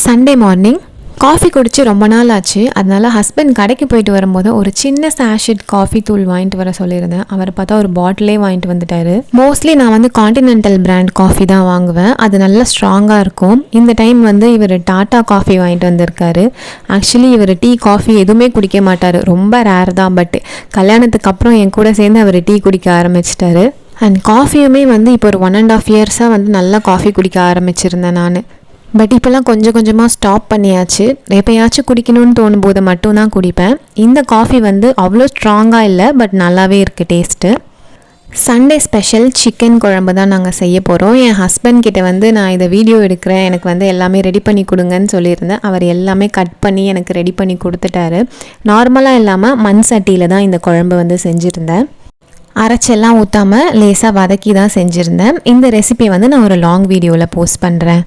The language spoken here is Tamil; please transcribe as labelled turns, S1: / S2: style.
S1: சண்டே மார்னிங் காஃபி குடித்து ரொம்ப நாள் ஆச்சு. அதனால ஹஸ்பண்ட் கடைக்கு போயிட்டு வரும்போது ஒரு சின்ன சாஷெட் காஃபி தூள் வாங்கிட்டு வர சொல்லியிருந்தேன். அவர் பார்த்தா ஒரு பாட்டிலே வாங்கிட்டு வந்துட்டார். மோஸ்ட்லி நான் வந்து கான்டினென்டல் பிராண்ட் காஃபி தான் வாங்குவேன். அது நல்லா ஸ்ட்ராங்காக இருக்கும். இந்த டைம் வந்து இவர் டாட்டா காஃபி வாங்கிட்டு வந்திருக்காரு. ஆக்சுவலி இவர் டீ காஃபி எதுவுமே குடிக்க மாட்டார், ரொம்ப ரேர் தான். பட் கல்யாணத்துக்கு அப்புறம் என் கூட சேர்ந்து அவர் டீ குடிக்க ஆரம்பிச்சிட்டாரு. அண்ட் காஃபியுமே வந்து இப்போ ஒரு 1.5 இயர்ஸாக வந்து நல்லா காஃபி குடிக்க ஆரம்பிச்சிருந்தேன் நான். பட் இப்போல்லாம் கொஞ்சம் கொஞ்சமாக ஸ்டாப் பண்ணியாச்சு. எப்போயாச்சும் குடிக்கணும்னு தோணும் போது மட்டும்தான் குடிப்பேன். இந்த காஃபி வந்து அவ்வளோ ஸ்ட்ராங்காக இல்லை, பட் நல்லாவே இருக்குது டேஸ்ட்டு. சண்டே ஸ்பெஷல் சிக்கன் குழம்பு தான் நாங்கள் செய்ய போகிறோம். என் ஹஸ்பண்ட் கிட்ட வந்து நான் இதை வீடியோ எடுக்கிறேன், எனக்கு வந்து எல்லாமே ரெடி பண்ணி கொடுங்கன்னு சொல்லியிருந்தேன். அவர் எல்லாமே கட் பண்ணி எனக்கு ரெடி பண்ணி கொடுத்துட்டாரு. நார்மலாக இல்லாமல் மண் சட்டியில் தான் இந்த குழம்பு வந்து செஞ்சுருந்தேன். அரைச்செல்லாம் ஊற்றாமல் லேசாக வதக்கி தான் செஞ்சுருந்தேன். இந்த ரெசிபியை வந்து நான் ஒரு லாங் வீடியோவில் போஸ்ட் பண்ணுறேன்.